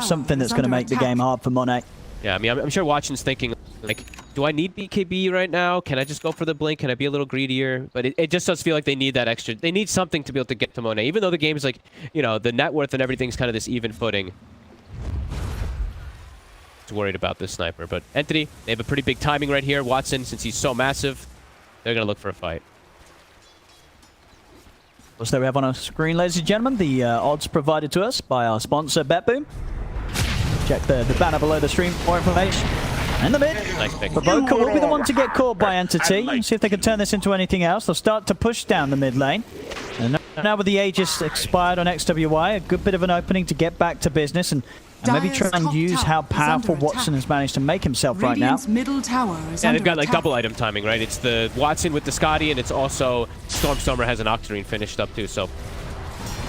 something that's going to make the game hard for Monet. Yeah, I mean, I'm sure Watson's thinking, like, do I need BKB right now? Can I just go for the blink? Can I be a little greedier? But it just does feel like they need that extra. They need something to be able to get to Monet, even though the game's like, you know, the net worth and everything's kind of this even footing. Worried about this sniper, but Entity, they have a pretty big timing right here. Watson, since he's so massive, they're going to look for a fight. So we have on our screen, ladies and gentlemen, the odds provided to us by our sponsor, BetBoom. Check the banner below the stream for more information. In the mid, Nice pick. Baboka will be the one to get caught by Entity. See if they can turn this into anything else. They'll start to push down the mid lane. And now with the Aegis expired on XWY, a good bit of an opening to get back to business and maybe try and use how powerful Watson has managed to make himself right now. Middle tower is they've got like double item timing, right? It's the Watson with the Scotty, and it's also Stormstormer has an Octarine finished up too. So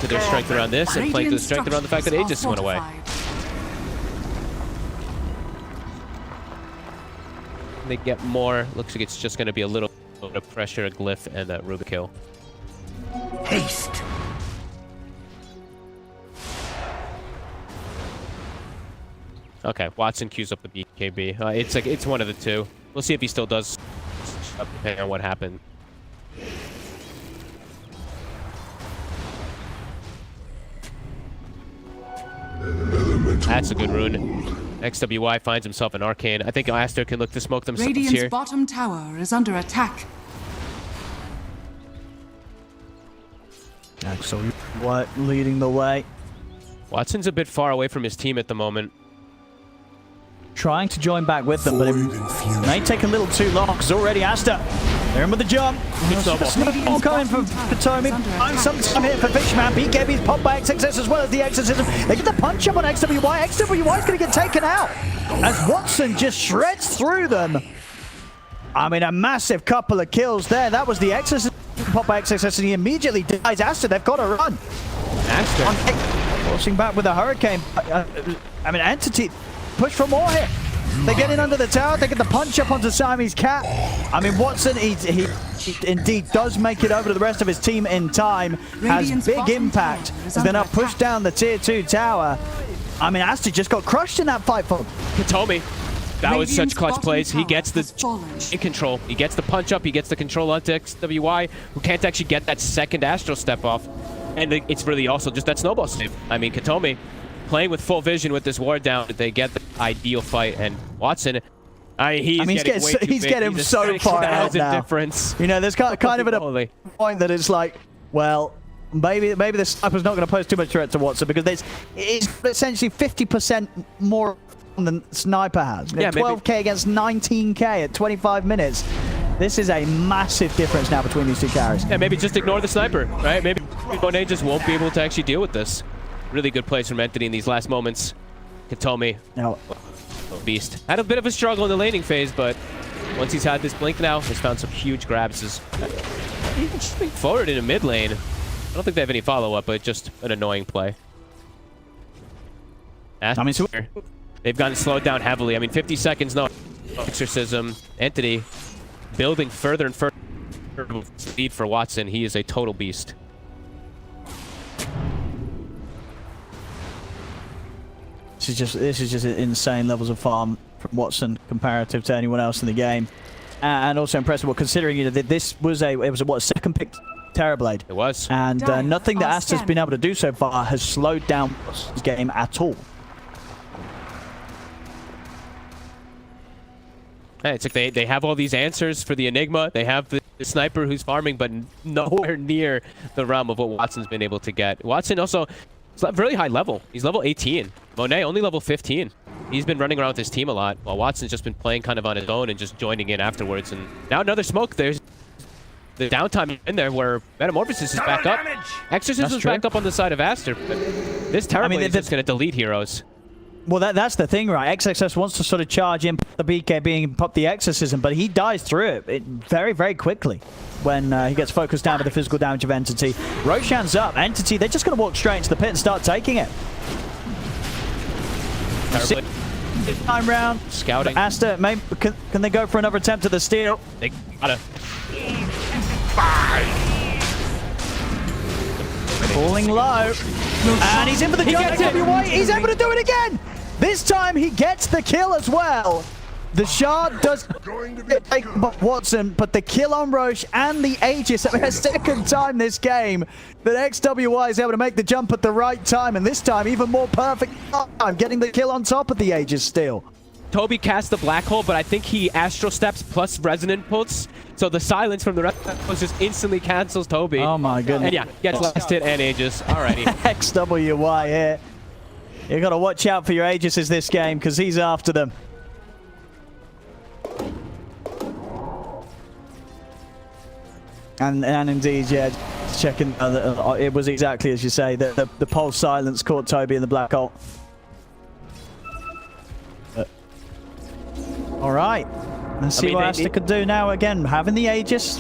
to their strength around this, and playing to the strength around the fact that Aegis went away. They get more. Looks like it's just going to be a little bit of pressure, a glyph, and a Rubik kill. Haste. Okay, Watson queues up the BKB. It's one of the two. We'll see if he still does, depending on what happened. That's a good rune. XWY finds himself an arcane. I think Aster can look to smoke themselves here. Radiant's bottom tower is under attack. XWY leading the way. Watson's a bit far away from his team at the moment. Trying to join back with them, but it may take a little too long because already Aster, they're in with the jump. Snowball coming from Potomi. Some time here for Fishman. BKB's popped by XXS as well as the Exorcism. They get the punch up on XWY. XWY is going to get taken out as Watson just shreds through them. I mean, a massive couple of kills there. That was the Exorcism pop by XXS, and he immediately dies. Aster, they've got to run. Aster forcing back with a hurricane. I mean, Entity push for more here. They get in under the tower. They get the punch up onto Siamese Cat. I mean, Watson, he indeed does make it over to the rest of his team in time. Has big impact. As they now push down the tier 2 tower. I mean, Aster just got crushed in that fight for Potomi. That was such clutch plays. He gets the in control. He gets the punch up. He gets the control onto XWY, who can't actually get that second Astral step off. And it's really also just that snowball save. I mean, Potomi playing with full vision with this ward down, they get the ideal fight. And Watson, he's getting so far out now. Difference. You know, there's kind of a point that it's like, well, maybe the sniper's not going to pose too much threat to Watson because it's essentially 50% more than Sniper has. Yeah, 12k against 19k at 25 minutes. This is a massive difference now between these two carries. Yeah, maybe just ignore the sniper, right? Maybe Monet just won't be able to actually deal with this. Really good plays from Entity in these last moments. Katomi, beast. Had a bit of a struggle in the laning phase, but once he's had this blink now, he's found some huge grabs. He's just moving forward in a mid lane. I don't think they have any follow-up, but just an annoying play. Aster, they've gotten slowed down heavily. I mean, 50 seconds, no exorcism. Entity building further and further speed for Watson. He is a total beast. This is just insane levels of farm from Watson comparative to anyone else in the game, and also impressive. Well, considering that this was a second pick Terrorblade. It was, and nothing that Aster's been able to do so far has slowed down his game at all. Hey, it's like they have all these answers for the Enigma. They have the sniper who's farming, but nowhere near the realm of what Watson's been able to get. Watson also is at really high level. He's level 18. Monet only level 15. He's been running around with his team a lot, while Watson's just been playing kind of on his own and just joining in afterwards. And now another smoke. There's the downtime in there where Metamorphosis is back up. Exorcism is back up on the side of Aster. But this Terrorblade is just going to delete heroes. Well, that's the thing, right? XXS wants to sort of charge in the BKB and pop the Exorcism, but he dies through it very, very quickly when he gets focused down by the physical damage of Entity. Roshan's up. Entity, they're just going to walk straight into the pit and start taking it. Time round. Scouting. Aster, maybe, can they go for another attempt at the steal? They gotta. Falling low. And he's in for the jump. He's able to do it again. this time he gets the kill as well. The shard does take Watson, but the kill on Roche and the Aegis. A second time this game that XWY is able to make the jump at the right time, and this time even more perfect time, getting the kill on top of the Aegis still. Toby cast the black hole, but I think he Astral Steps plus Resonant Pulse. So the silence from the Resonant Pulse just instantly cancels Toby. Oh my goodness. And yeah, gets last hit and Aegis. Alrighty. XWY here. You got to watch out for your Aegises this game, because he's after them. And indeed, yeah, checking, it was exactly as you say, the pulse silence caught Toby in the black hole. All right, let's see what Aster could do now. Again, having the Aegis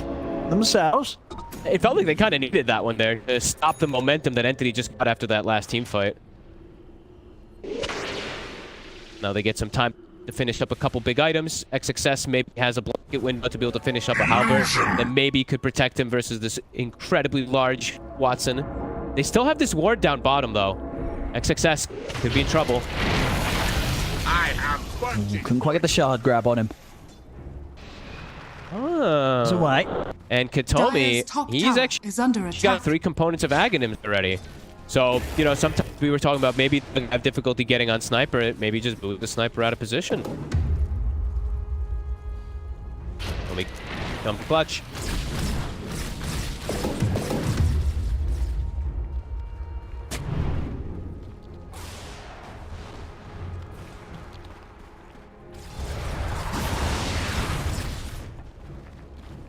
themselves. It felt like they kind of needed that one there to stop the momentum that Entity just got after that last team fight. Now they get some time to finish up a couple big items. XXS maybe has a blanket window to be able to finish up a halberd that maybe could protect him versus this incredibly large Watson. They still have this ward down bottom though. XXS could be in trouble. Couldn't quite get the shard grab on him. Oh. It's away. And Katomi, he's actually got 3 components of Aghanim already. So, you know, sometimes we were talking about maybe have difficulty getting on Sniper. Maybe just move the Sniper out of position. Let me dump clutch.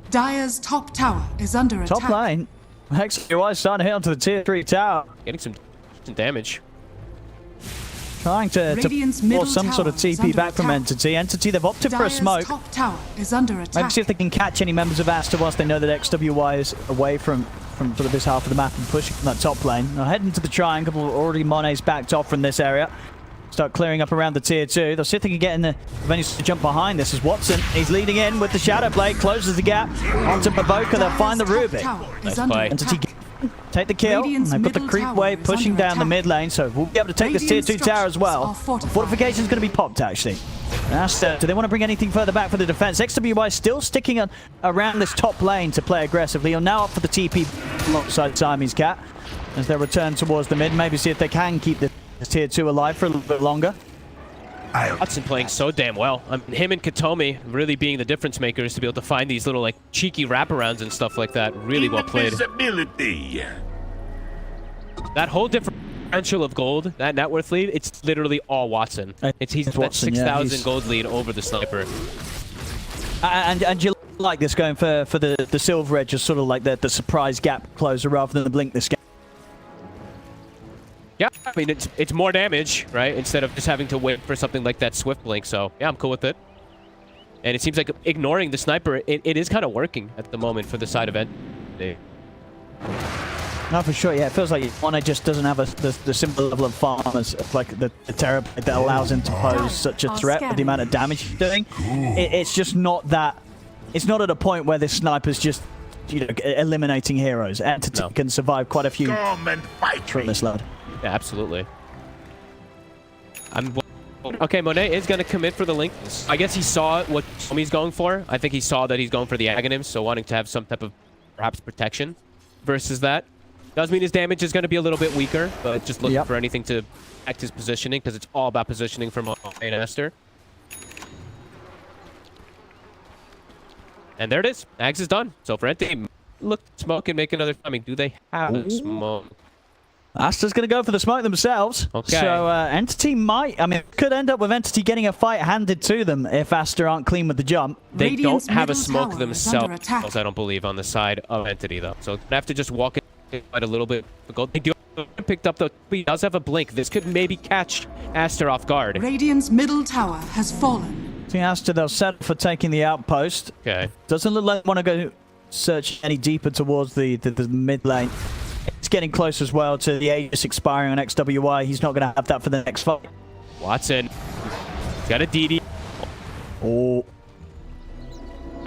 Dire's top tower is under attack. Top lane. XWY starting to hit onto the tier 3 tower. Getting some damage. Trying to force some sort of TP back from Entity. Entity, they've opted for a smoke. Top tower is under attack. Maybe see if they can catch any members of Aster whilst they know that XWY is away from sort of this half of the map and pushing from that top lane. Now heading to the triangle. Already Monet's backed off from this area. Start clearing up around the tier 2. They'll see if they can get in the venues to jump behind. This is Watson. He's leading in with the Shadow Blade. Closes the gap. Onto Baboka. They'll find the Rubik. Nice play. Entity take the kill. And they've got the creep wave pushing down the mid lane, so we'll be able to take this tier 2 tower as well. Fortification's going to be popped, actually. Aster, do they want to bring anything further back for the defense? XWY still sticking around this top lane to play aggressively. Are now up for the TP alongside Siamese Cat as they return towards the mid. Maybe see if they can keep the tier 2 alive for a little bit longer. Watson playing so damn well. Him and Katomi really being the difference makers to be able to find these little like cheeky wraparounds and stuff like that. Really well played. That whole differential of gold, that net worth lead, it's literally all Watson. He's that 6,000 gold lead over the Sniper. And you like this going for the Silver Edge as sort of like the surprise gap closer rather than the blink this game. Yeah, I mean, it's more damage, right? Instead of just having to wait for something like that Swift Blink. So, yeah, I'm cool with it. And it seems like ignoring the Sniper, it is kind of working at the moment for the side event. No, for sure, yeah. It feels like Monet just doesn't have the simple level of farm as like the Terror that allows him to pose such a threat with the amount of damage he's doing. It's just not that... It's not at a point where this Sniper's just, you know, eliminating heroes. Entity can survive quite a few from this load. Yeah, absolutely. Okay, Monet is going to commit for the Link. I guess he saw what Tommy's going for. I think he saw that he's going for the Aghanim, so wanting to have some type of perhaps protection versus that. Does mean his damage is going to be a little bit weaker, but just looking for anything to affect his positioning, because it's all about positioning for Monet and Aster. And there it is. Ags is done. So for Entity, look, smoke and make another... I mean, do they have smoke? Aster's going to go for the smoke themselves. Okay. So Entity might... I mean, it could end up with Entity getting a fight handed to them if Aster aren't clean with the jump. They don't have a smoke themselves, I don't believe, on the side of Entity, though. So they have to just walk in quite a little bit. They do picked up, though. He does have a blink. This could maybe catch Aster off guard. Radiant's middle tower has fallen. I think Aster, they'll settle for taking the outpost. Okay. Doesn't look like they want to go search any deeper towards the mid lane. It's getting close as well to the Aegis expiring on XWY. He's not going to have that for the next fight. Watson. He's got a DD. Oh.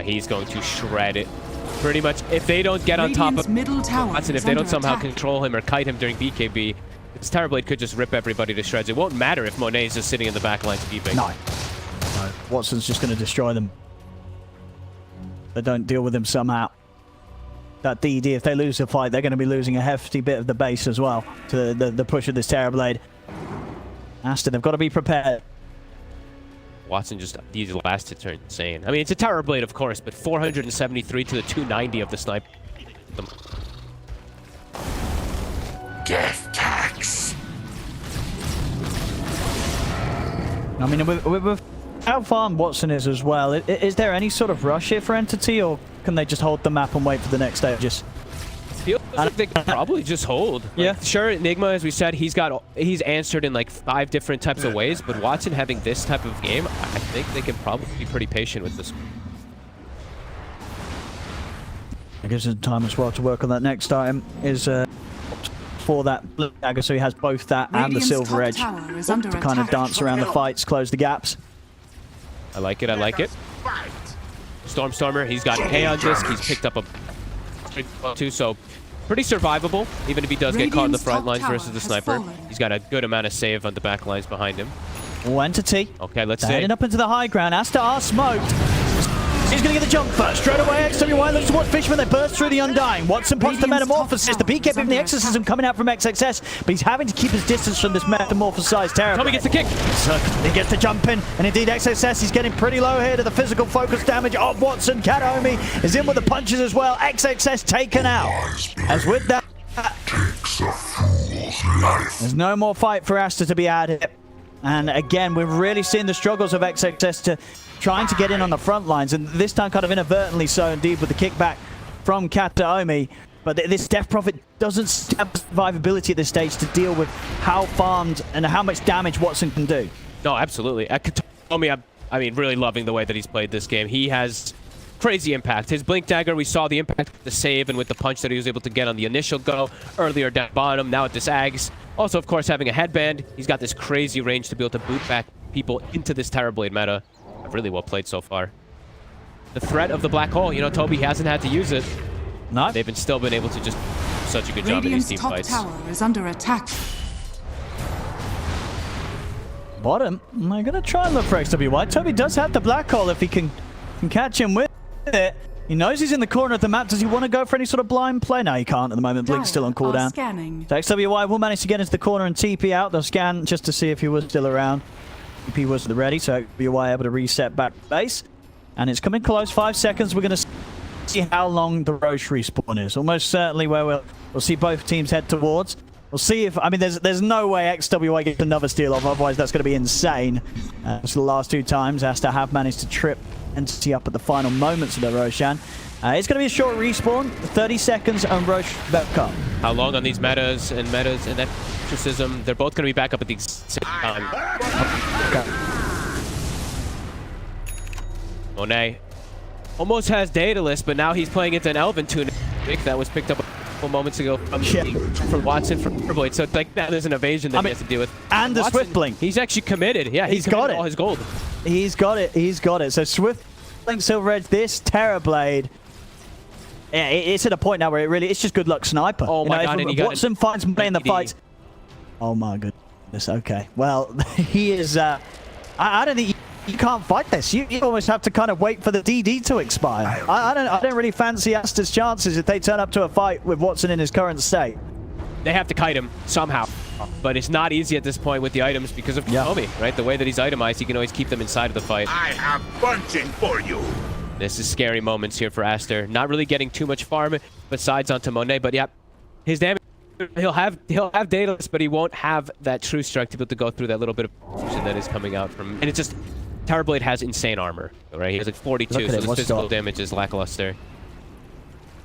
He's going to shred it. Pretty much, if they don't get on top of Watson, if they don't somehow control him or kite him during BKB, This Terrorblade could just rip everybody to shreds. It won't matter if Monet is just sitting in the back line keeping. No. Watson's just going to destroy them. They don't deal with him somehow. That DD, if they lose the fight, they're going to be losing a hefty bit of the base as well to the push of this Terrorblade. Aster, they've got to be prepared. Watson just, these last hits are insane. I mean, it's a Terrorblade, of course, but 473 to the 290 of the sniper. Death tax. I mean, with how farmed Watson is as well, is there any sort of rush here for Entity, or can they just hold the map and wait for the next stages? Feels like they could probably just hold. Yeah. Like, sure, Enigma, as we said, he's answered in like 5 different types of ways, but Watson having this type of game, I think they can probably be pretty patient with this. It gives him time as well to work on that next item. Is for that blue dagger, so he has both that and the silver edge to kind of dance around the fights, close the gaps. I like it, I like it. Stormer, he's got K on disc, he's picked up a 2, so pretty survivable, even if he does get caught in the front lines versus the sniper. He's got a good amount of save on the back lines behind him. Entity. Okay, let's see. Heading up into the high ground. Aster are smoked. He's going to get the jump first. Straight away, XWY looks towards Fishman. They burst through the Undying. Watson pops the Metamorphosis. The PK from the Exorcism coming out from XXS, but he's having to keep his distance from this Metamorphosized Terror. Tommy gets the kick. So he gets the jump in, and indeed XXS, he's getting pretty low here to the physical focus damage of Watson. Kataomi is in with the punches as well. XXS taken out. As with that, there's no more fight for Aster to be had here. And again, we're really seeing the struggles of XXS to trying to get in on the front lines, and this time kind of inadvertently so indeed with the kickback from Kataomi. But this Death Prophet doesn't have survivability at this stage to deal with how farmed and how much damage Watson can do. No, absolutely. Kataomi, I mean, really loving the way that he's played this game. He has crazy impact. His Blink Dagger, we saw the impact with the save and with the punch that he was able to get on the initial go earlier down bottom, now at this Ags. Also, of course, having a headband, he's got this crazy range to be able to boot back people into this Terrorblade meta. Really well played so far. The threat of the black hole, you know, Toby hasn't had to use it. No. They've still been able to just do such a good job in these team top fights. tower is under attack. Bottom, I'm going to try and look for XWY. Toby does have the black hole if he can catch him with it. He knows he's in the corner of the map. Does he want to go for any sort of blind play? No, he can't at the moment. Blink's still on cooldown. So XWY will manage to get into the corner and TP out. They'll scan just to see if he was still around. TP was ready, so XWY able to reset back to base. And it's coming close, 5 seconds. We're going to see how long the Roche respawn is. Almost certainly where we'll see both teams head towards. We'll see if, I mean, there's no way XWY gets another steal off, otherwise that's going to be insane. So the last 2 times, Aster have managed to trip Entity up at the final moments of the Roshan. It's going to be a short respawn, 30 seconds, and Roche back up. How long on these metas and that Exorcism? They're both going to be back up at the same time. Okay. Monet almost has Daedalus, but now he's playing into an Elven tunic that was picked up a couple moments ago from Watson from Terrorblade. So it's like that is an evasion that he has to deal with. And the Watson, Swift Blink. He's actually committed. Yeah, he's got it. All his gold. He's got it. He's got it. So Swift Blink, Silver Edge, this Terrorblade. Yeah, it's at a point now where it's just good luck sniper. Oh my god! If Watson finds Monet in the fights. Oh my goodness. Okay. Well, he is. I don't think you can't fight this. You almost have to kind of wait for the DD to expire. I don't really fancy Aster's chances if they turn up to a fight with Watson in his current state. They have to kite him somehow, but it's not easy at this point with the items because of Tommy, right? The way that he's itemized, he can always keep them inside of the fight. I have bunching for you. This is scary moments here for Aster. Not really getting too much farm besides onto Monet, but yeah, his damage, he'll have Daedalus, but he won't have that true strike to be able to go through that little bit of precision that is coming out from. And it's just Terrorblade has insane armor, right? He has like 42, so the physical damage is lackluster.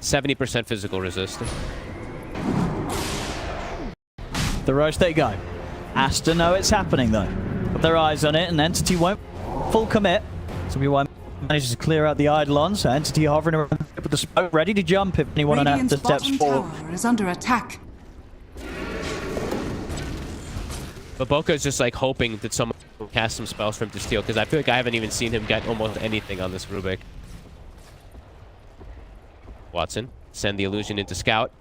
70% physical resist. The Roche, there you go. Aster know it's happening though. Got their eyes on it, and Entity won't full commit. So we manages to clear out the Eidolon, so Entity hovering around with the smoke, ready to jump if anyone on Aster steps forward. Tower is under attack. But Boca is just like hoping that someone will cast some spells for him to steal, because I feel like I haven't even seen him get almost anything on this Rubik. Watson, send the illusion into Scout.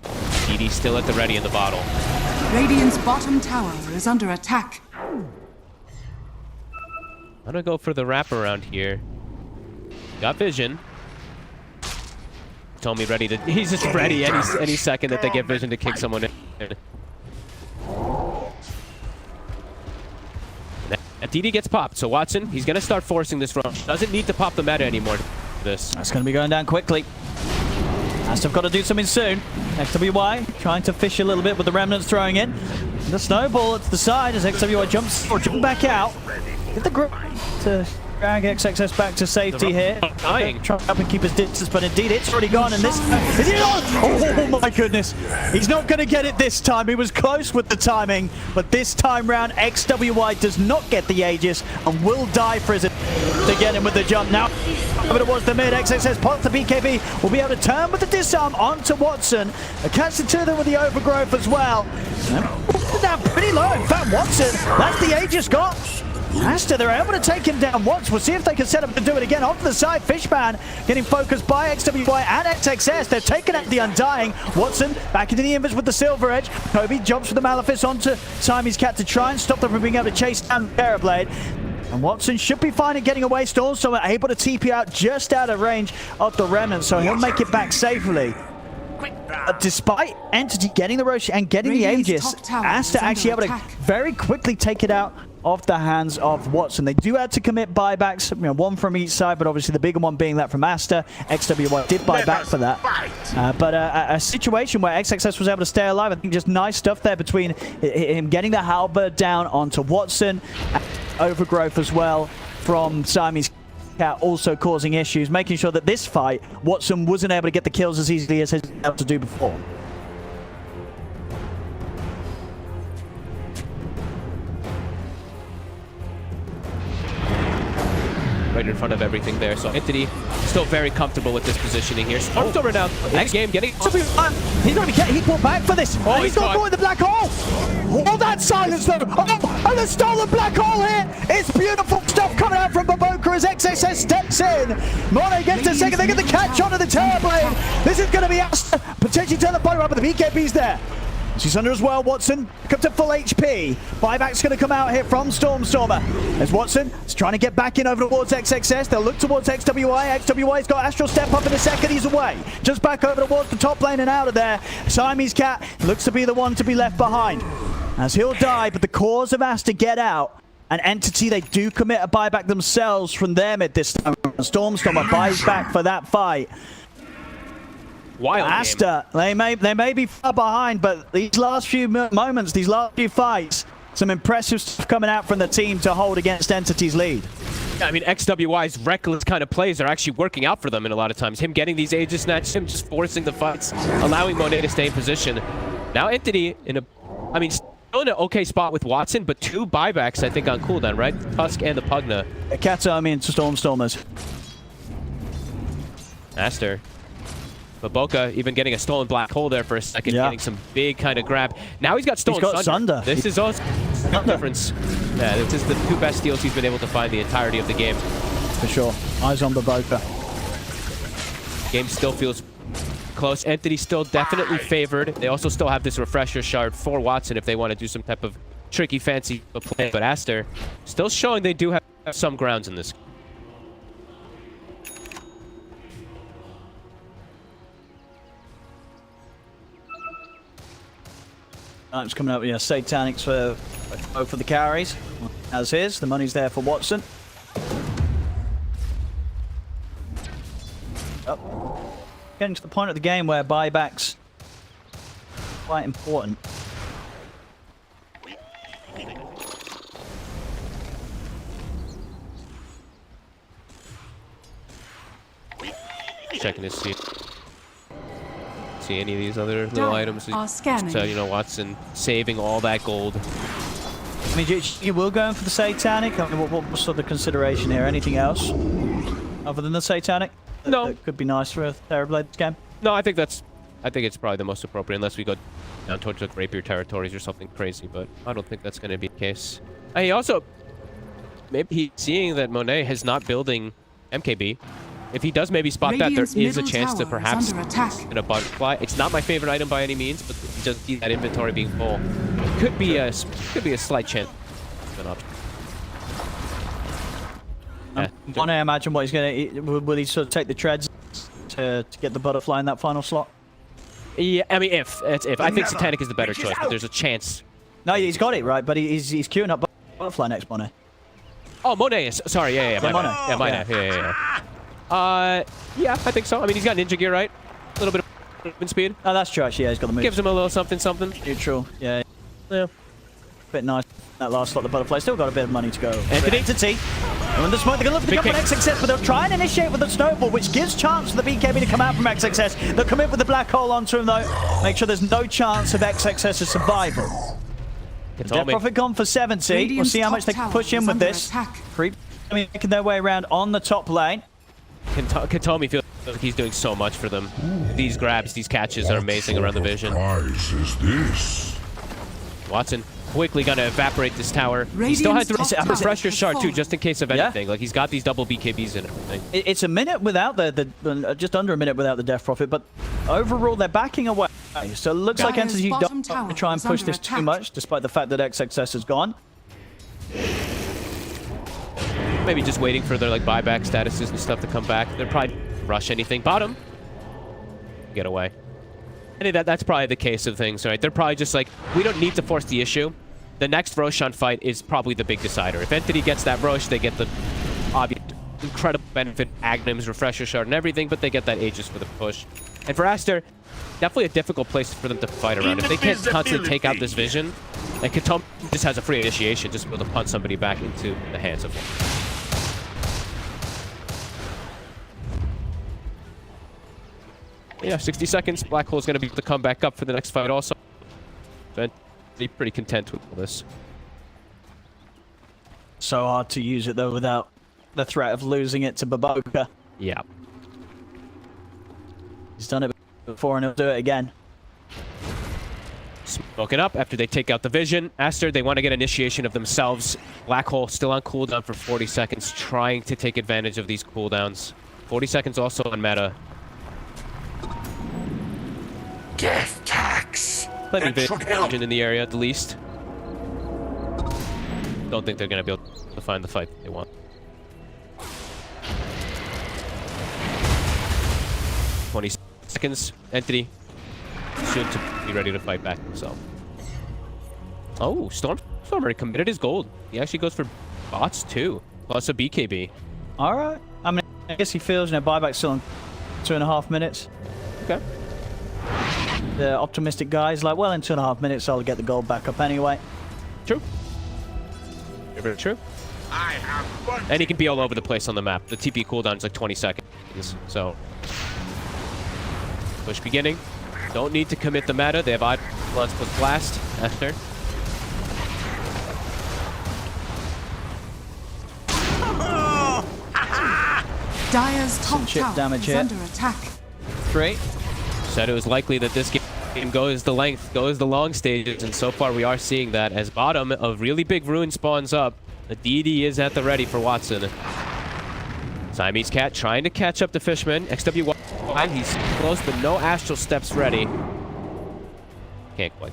DD still at the ready in the bottle. Radiant's bottom tower is under attack. I'm gonna go for the wraparound here. Got vision. Tommy ready to. He's just ready any second that they get vision to kick someone in. DD gets popped, so Watson, he's gonna start forcing this run. Doesn't need to pop the meta anymore. That's gonna be going down quickly. Aster got to do something soon. XWY trying to fish a little bit with the remnants throwing in. The snowball at the side as XWY jumps back out. Get the grip to drag XXS back to safety here. Dying. Try up and keep his distance, but indeed it's already gone. And this is it on? Oh my goodness! He's not going to get it this time. He was close with the timing, but this time round XWY does not get the Aegis and will die for his to get him with the jump now. But it was the mid. XXS pops the BKB. Will be able to turn with the disarm onto Watson. Catch it to them with the overgrowth as well. Down pretty low. In fact, Watson, that's the Aegis got. Aster, they're able to take him down once. We'll see if they can set up to do it again. Off to the side, Fishman getting focused by XWY and XXS. They're taking out the Undying. Watson back into the invis with the Silver Edge. Kobe jumps with the Malefice onto Siamese Cat to try and stop them from being able to chase down Terrorblade. And Watson should be fine at getting away. Storms so able to TP out just out of range of the Remnant, so he'll make it back safely. Despite Entity getting the Roche and getting the Aegis, Aster actually able to very quickly take it out of the hands of Watson. They do have to commit buybacks, one from each side, but obviously the bigger one being that from Aster. XWY did buy back for that. But a situation where XXS was able to stay alive. I think just nice stuff there between him getting the halberd down onto Watson. Overgrowth as well from Siamese Cat also causing issues, making sure that this fight, Watson wasn't able to get the kills as easily as he was able to do before. Right in front of everything there. So Entity still very comfortable with this positioning here. Stormstormer now next game getting. He's going to be pulled back for this. Oh, he's not going the black hole. Oh, that silence though. Oh, and the stolen black hole here. It's beautiful stuff coming out from Baboka as XXS steps in. Monet gets a second. They get the catch onto the Terrorblade. This is going to be Aster potentially turn the bottom up, but the BKB's there. She's under as well. Watson comes to full HP. Buyback's going to come out here from Stormstormer. As Watson is trying to get back in over towards XXS. They'll look towards XWY. XWY's got Astral step up in a second. He's away. Just back over towards the top lane and out of there. Siamese Cat looks to be the one to be left behind. As he'll die, but the cause of Aster get out. An Entity, they do commit a buyback themselves from their mid this time. Stormstormer buys back for that fight. Wild Aster, they may be far behind, but these last few moments, these last few fights, some impressive stuff coming out from the team to hold against Entity's lead. Yeah, I mean, XWY's reckless kind of plays are actually working out for them in a lot of times. Him getting these Aegis snatches, him just forcing the fights, allowing Monet to stay in position. Now Entity still in an okay spot with Watson, but 2 buybacks I think on cooldown, right? Tusk and the Pugna. Katami into Stormstormers. Aster. Baboka even getting a stolen black hole there for a second, getting some big kind of grab. Now he's got stolen Sunder. This is also the difference. Yeah, this is the 2 best steals he's been able to find the entirety of the game. For sure. Eyes on Baboka. Game still feels close. Entity still definitely favored. They also still have this refresher shard for Watson if they want to do some type of tricky, fancy play. But Aster still showing they do have some grounds in this. It's coming up, Satanics for both of the carries. As is, the money's there for Watson. Getting to the point of the game where buybacks are quite important. Checking to see any of these other little items. So, Watson saving all that gold. I mean, you will go in for the Satanic? I mean, what sort of consideration here? Anything else other than the Satanic? No. That could be nice for a Terrorblade game? No, I think it's probably the most appropriate unless we go down towards the Rapier territories or something crazy, but I don't think that's going to be the case. He also, maybe he's seeing that Monet is not building MKB. If he does maybe spot that, there is a chance to perhaps in a butterfly. It's not my favorite item by any means, but he does see that inventory being full. could be a slight chance. Want to imagine what he's going to... Will he sort of take the treads to get the butterfly in that final slot? Yeah, I mean, if. I think Satanic is the better choice, but there's a chance. No, he's got it, right? But he's queuing up butterfly next, Monet. Oh, Monet is... Sorry, yeah. Monet. Yeah, Monet. Yeah. Yeah, I think so. I mean, he's got ninja gear, right? A little bit of movement speed. Oh, that's true, actually. Yeah, he's got the move. Gives him a little something. Neutral, yeah. Yeah. Bit nice. That last slot, the butterfly still got a bit of money to go. Entity. And when the smoke, they're going to look for the jump on XXS, but they'll try and initiate with the snowball, which gives chance for the BKB to come out from XXS. They'll come in with the black hole onto him, though. Make sure there's no chance of XXS's survival. Death Prophet gone for 70. We'll see how much they can push in with this. Creep making their way around on the top lane. Katomi feels like he's doing so much for them. These grabs, these catches are amazing around the vision. What prize is this? Watson quickly gonna evaporate this tower. He still has the refresher shard too, just in case of anything. Like he's got these double BKBs and everything. It's a minute without just under a minute without the Death Prophet, but overall they're backing away. So it looks like Entity don't try and push this too much, despite the fact that XXS is gone. Maybe just waiting for their like buyback statuses and stuff to come back. They're probably rush anything. Bottom. Get away. I think that's probably the case of things, right? They're probably just like, we don't need to force the issue. The next Roshan fight is probably the big decider. If Entity gets that Rosh, they get the obvious incredible benefit, Agnim's refresher shard and everything, but they get that Aegis for the push. And for Aster, definitely a difficult place for them to fight around. If they can't constantly take out this vision, and Katomi just has a free initiation, just be able to punt somebody back into the hands of them. Yeah, 60 seconds. Black Hole's going to be able to come back up for the next fight also. But be pretty content with all this. So hard to use it, though, without the threat of losing it to Baboka. Yeah. He's done it before and he'll do it again. Smoking up after they take out the vision. Aster, they want to get initiation of themselves. Black Hole still on cooldown for 40 seconds, trying to take advantage of these cooldowns. 40 seconds also on meta. Death tax. Plenty of vision in the area, at the least. Don't think they're going to be able to find the fight they want. 20 seconds. Entity soon to be ready to fight back himself. Oh, Stormer committed his gold. He actually goes for bots too, plus a BKB. All right. I mean, I guess he feels, buyback's still in 2.5 minutes. Okay. The optimistic guy's like, well, in 2.5 minutes, I'll get the gold back up anyway. True. Very true. I have fun. And he can be all over the place on the map. The TP cooldown is like 20 seconds, so... Push beginning. Don't need to commit the meta. They have odd blunts plus blast. Aster. Dire's top chip tower damage is here. under attack. 3. Said it was likely that this game goes the length, goes the long stages, and so far we are seeing that as bottom of really big ruin spawns up. The DD is at the ready for Watson. Siamese Cat trying to catch up the Fishman. XW1, he's close, but no Astral Steps ready. Can't quite.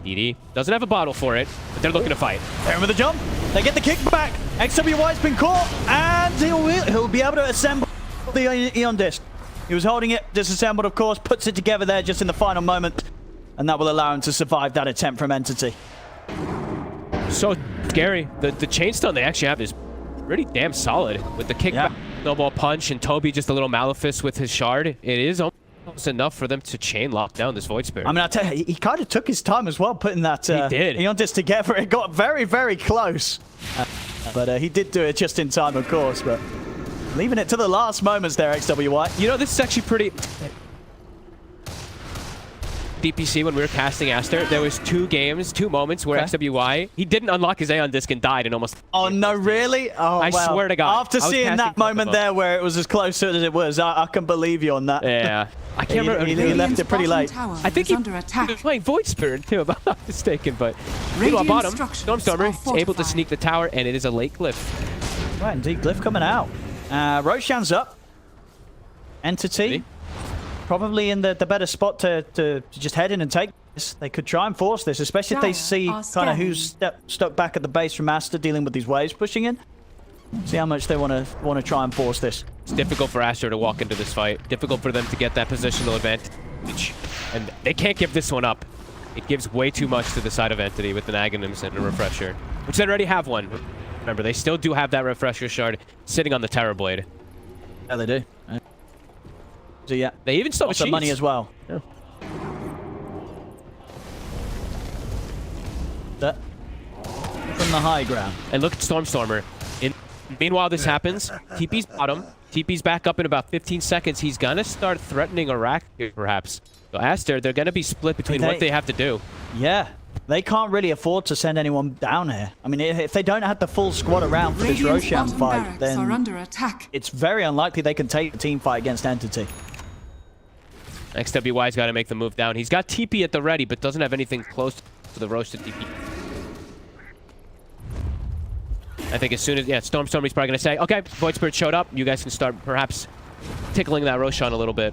DD doesn't have a bottle for it, but they're looking to fight. There with the jump. They get the kickback. XWY's been caught, and he'll be able to assemble the Eon Disc. He was holding it, disassembled, of course, puts it together there just in the final moment, and that will allow him to survive that attempt from Entity. So scary. The chainstone they actually have is pretty damn solid. With the kickback, snowball punch, and Toby just a little Malefice with his shard. It is almost enough for them to chain lock down this Void Spirit. I mean, I tell you, he kind of took his time as well putting that Eon Disc together. It got very, very close. But he did do it just in time, of course, but leaving it to the last moments there, XWY. You know, this is actually pretty... DPC, when we were casting Aster, there was 2 moments where XWY, he didn't unlock his Aeon Disc and died and almost... Oh, no, really? Oh, I swear to God. After seeing that moment there where it was as close as it was, I can believe you on that. Yeah. I can't remember. He left it pretty late. I think he was playing Void Spirit too, if I'm not mistaken, but... Meanwhile, bottom, Stormstormer is able to sneak the tower, and it is a late Glyph. Right, indeed. Glyph coming out. Roshan's up. Entity, probably in the better spot to just head in and take this. They could try and force this, especially if they see kind of who's stuck back at the base from Aster dealing with these waves pushing in. See how much they want to try and force this. It's difficult for Aster to walk into this fight. Difficult for them to get that positional advantage. And they can't give this one up. It gives way too much to the side of Entity with an Aghanims and a Refresher, which they already have one. Remember, they still do have that Refresher shard sitting on the Terror Blade. Yeah, they do. So yeah, they even still have some money as well. Yeah. That from the high ground. And look at Stormstormer. Meanwhile, this happens. TP's bottom. TP's back up in about 15 seconds. He's gonna start threatening a rack here, perhaps. So Aster, they're gonna be split between what they have to do. Yeah. They can't really afford to send anyone down here. I mean, if they don't have the full squad around for this Roshan fight, then under attack. It's very unlikely they can take the team fight against Entity. XWY's got to make the move down. He's got TP at the ready, but doesn't have anything close to the roasted TP. I think as soon as... Yeah, Stormstormy's probably going to say, okay, Void Spirit showed up. You guys can start perhaps tickling that Roshan a little bit.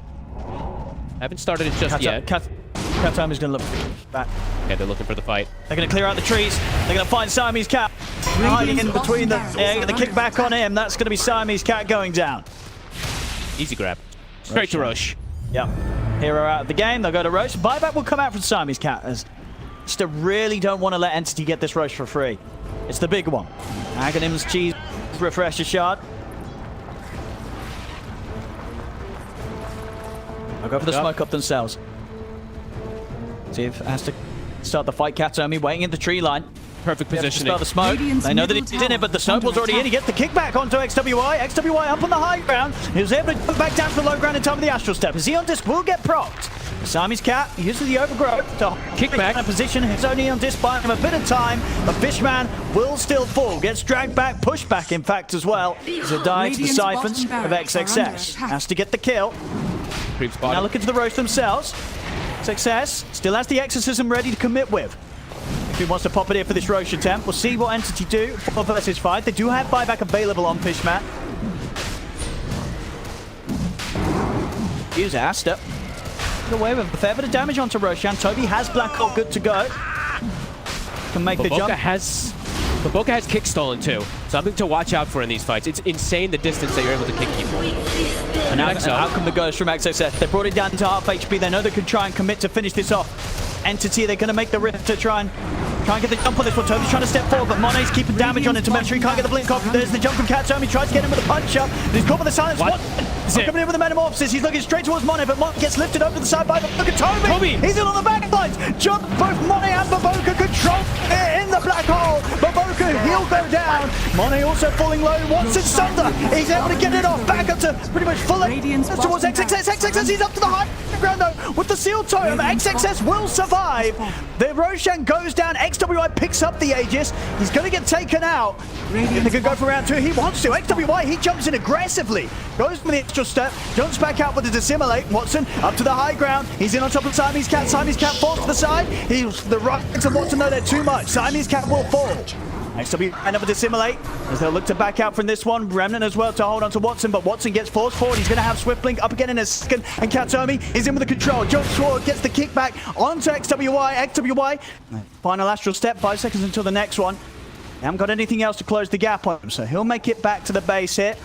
Haven't started it just yet. Katam is going to look back. Okay, they're looking for the fight. They're going to clear out the trees. They're going to find Siamese Cat hiding in between the kickback on him. That's going to be Siamese Cat going down. Easy grab. Straight to Roche. Yep. Hero out of the game. They'll go to Roche. Buyback will come out from Siamese Cat as Aster really don't want to let Entity get this Roche for free. It's the big one. Aghanims cheese refresher shard. I'll go for the smoke up themselves. See if Aster start the fight. Katomi waiting in the tree line. Perfect positioning. Start the smoke. They know that he's in it, but the snowball's already in. He gets the kickback onto XWY. XWY up on the high ground. He was able to put back down to the low ground in time of the Astral Step. Xeon Disc will get procced. Siamese Cat uses the overgrowth to kick back in a position. His only on disc buying him a bit of time, but Fishman will still fall. Gets dragged back, pushed back, in fact, as well. He's a die to the siphons of XXS. Has to get the kill. Now look into the roast themselves. XXS still has the exorcism ready to commit with. If he wants to pop it here for this Roche attempt, we'll see what Entity do. 4 versus 5. They do have buyback available on Fishman. Use Aster. Away with a fair bit of damage onto Roshan. Toby has Black Hole good to go. Can make the jump. Baboka has kick stolen too. Something to watch out for in these fights. It's insane the distance that you're able to kick people. And out come the ghost from XXS. They brought it down to half HP. They know they can try and commit to finish this off. Entity, they're going to make the rip to try and get the jump on this one. Toby's trying to step forward, but Monet's keeping damage on it to make sure he can't get the blink off. There's the jump from Katomi. Tries to get him with a punch up, but he's caught with the silence. Coming in with the Metamorphosis. He's looking straight towards Monet, but Monet gets lifted over to the side by look at Toby. He's in on the back lines. Jump both Monet and Baboka control in the black hole. Baboka, he'll go down. Monet also falling low. Watson Sunder. He's able to get it off back up to pretty much full towards XXS. XXS, he's up to the high ground though with the seal totem. XXS will survive. The Roshan goes down. XWY picks up the Aegis. He's going to get taken out. They could go for round 2. He wants to. XWY, he jumps in aggressively. Goes for the extra step. Jumps back out with the Dissimulate. Watson up to the high ground. He's in on top of Siamese Cat. Siamese Cat falls to the side. The right of Watson know they're too much. Siamese Cat will fall. XW another Dissimulate as they'll look to back out from this one. Remnant as well to hold on to Watson, but Watson gets forced forward. He's going to have Swift Blink up again in a second, and Katomi is in with the control. Jumps forward, gets the kickback onto XWY. XWY, final Astral Step, 5 seconds until the next one. They haven't got anything else to close the gap on him, so he'll make it back to the base here.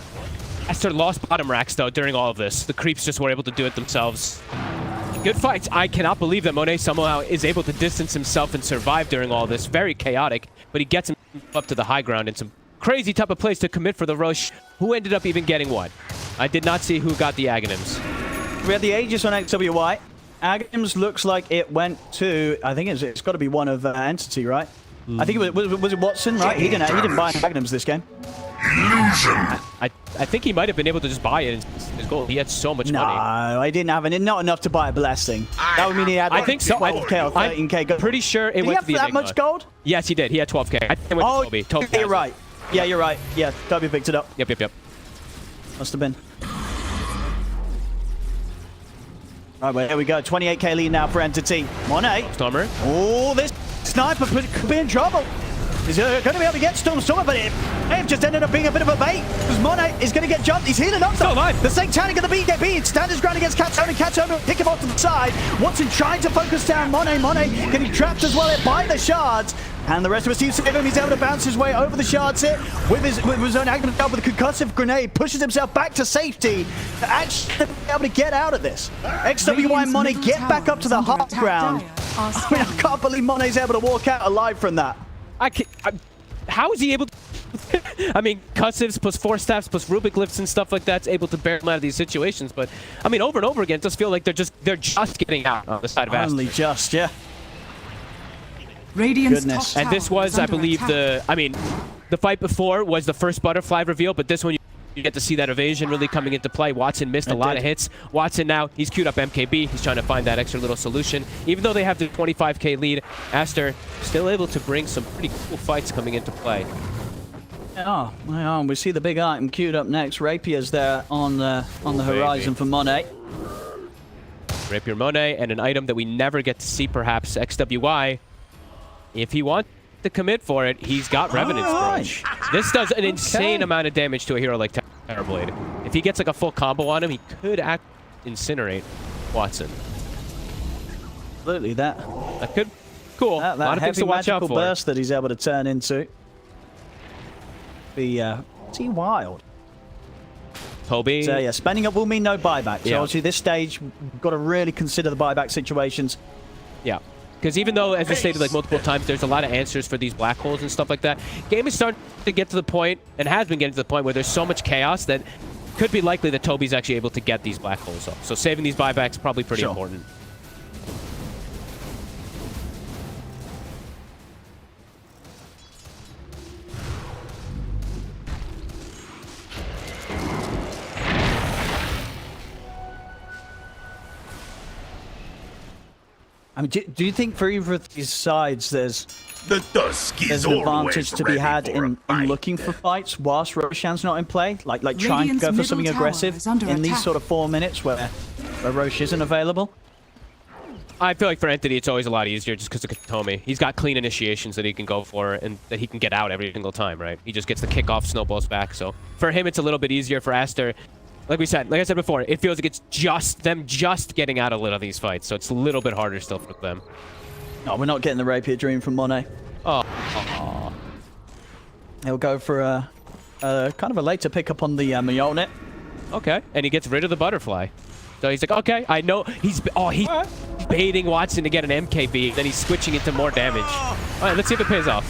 Aster lost bottom racks though during all of this. The creeps just were able to do it themselves. Good fights. I cannot believe that Monet somehow is able to distance himself and survive during all this. Very chaotic, but he gets him up to the high ground in some crazy type of place to commit for the Roche. Who ended up even getting what? I did not see who got the Aghanims. We had the Aegis on XWY. Aghanims looks like it went to, I think it's got to be one of Entity, right? I think it was it Watson, right? He didn't buy Aghanims this game. Illusion. I think he might have been able to just buy it in his goal. He had so much money. No, I didn't have not enough to buy a blessing. That would mean he had I think so. 12k or 13k gold. Pretty sure it went to the that Enigma. much gold? Yes, he did. He had 12k. I think it went to Toby. Toby you're right. Yeah, you're right. Yeah, Toby picked it up. Yep. Must have been. Right, well, here we go. 28k lead now for Entity. Monet. Stormer. Oh, this sniper could be in trouble. He's going to be able to get Stormer, but it may have just ended up being a bit of a bait because Monet is going to get jumped. He's healing up. Still alive. The Satanic of the BKB stands his ground against Katsune, and Katsune will pick him off to the side. Watson trying to focus down Monet. Monet getting trapped as well by the shards. And the rest of us team save him. He's able to bounce his way over the shards here with his own active job with a concussive grenade. Pushes himself back to safety to actually be able to get out of this. XWY and Monet get back up to the high ground. I mean, I can't believe Monet's able to walk out alive from that. How is he able to... I mean, cussives plus force staffs plus Rubik lifts and stuff like that's able to bear him out of these situations. But, I mean, over and over again, it does feel like they're just getting out on the side of Aster. Only just, yeah. Radiant's Goodness. top And this tower was, is I under believe, attack. the fight before was the first butterfly reveal, but this one you get to see that evasion really coming into play. Watson missed a lot of hits. Watson now, he's queued up MKB. He's trying to find that extra little solution. Even though they have the 25k lead, Aster still able to bring some pretty cool fights coming into play. Oh, we see the big item queued up next. Rapier's there on the horizon for Monet. Rapier Monet, and an item that we never get to see, perhaps, XWY. If he wants to commit for it, he's got Revenant Scourge. This does an insane amount of damage to a hero like Terrorblade. If he gets like a full combo on him, he could incinerate Watson. Absolutely, that could... Cool. A lot of things to watch out for. Burst that he's able to turn into. Be wild. Toby. So yeah, spending up will mean no buyback. So Yeah. obviously this stage, we've got to really consider the buyback situations. Yeah. Because even though, as I stated like multiple times, there's a lot of answers for these black holes and stuff like that, game is starting to get to the point, and has been getting to the point where there's so much chaos that could be likely that Toby's actually able to get these black holes up. So saving these buybacks probably pretty important. I mean, do you think for either of these sides there's The dusk is an always advantage to be ready had for a in fight. looking for fights whilst Roshan's not in play? Like trying to Radiant's go for middle something tower aggressive is under in these attack. sort of 4 minutes where Roche isn't available? I feel like for Entity, it's always a lot easier just because of Katomi. He's got clean initiations that he can go for and that he can get out every single time, right? He just gets the kickoff, snowballs back. So for him, it's a little bit easier. For Aster, like I said before, it feels like it's just them getting out a little of these fights. So it's a little bit harder still for them. No, we're not getting the Rapier Dream from Monet. Oh. He'll go for a kind of a later pickup on the Mjolnir. Okay. And he gets rid of the butterfly. So he's like, okay, I know. He's baiting Watson to get an MKB. Then he's switching into more damage. All right, let's see if it pays off.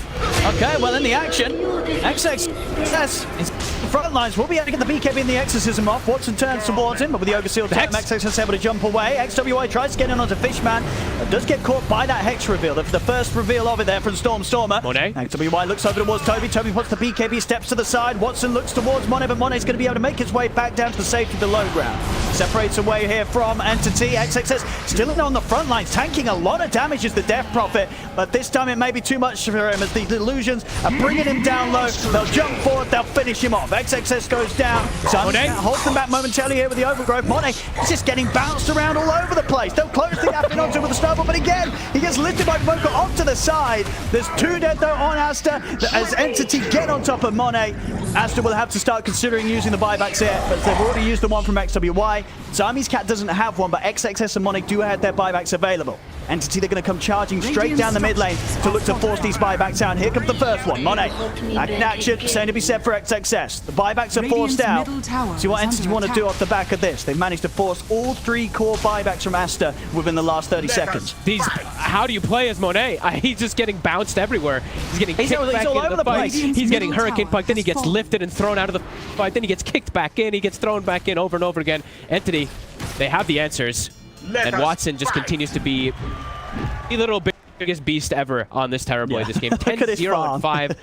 Okay, well, in the action, XXS is front lines. Will be able to get the BKB and the Exorcism off. Watson turns towards him, but with the Ogre Seal time, XXS is able to jump away. XWI tries to get in onto Fishman, but does get caught by that Hex reveal. The first reveal of it there from Stormer. Monet. XWI looks over towards Toby. Toby puts the BKB, steps to the side. Watson looks towards Monet, but Monet's going to be able to make his way back down to the safety of the low ground. Separates away here from Entity. XXS still in on the front lines, tanking a lot of damage as the Death Prophet, but this time it may be too much for him as the illusions are bringing him down low. They'll jump forward, they'll finish him off. XXS goes down. Simon holds them back momentarily here with the Overgrowth. Monet is just getting bounced around all over the place. They'll close the gap onto him with the snowball, but again, he gets lifted by Vocal off to the side. There's 2 dead though on Aster as Entity get on top of Monet. Aster will have to start considering using the buybacks here, but they've already used the one from XWY. Siamese Cat doesn't have one, but XXS and Monet do have their buybacks available. Entity, they're going to come charging straight down the mid lane to look to force these buybacks out. Here comes the first one. Monet, back in action, same to be said for XXS. The buybacks are forced out. See what Entity want to do off the back of this. They've managed to force all 3 core buybacks from Aster within the last 30 seconds. How do you play as Monet? He's just getting bounced everywhere. He's getting kicked back all into over the the fight. place. He's getting Middle Hurricane tower Puck, then he has gets fallen. lifted and thrown out of the fight, then he gets kicked back in, he gets thrown back in over and over again. Entity, they have the answers, and Watson just continues to be the little biggest beast ever on this Terrorblade this game. 10-0 and 5,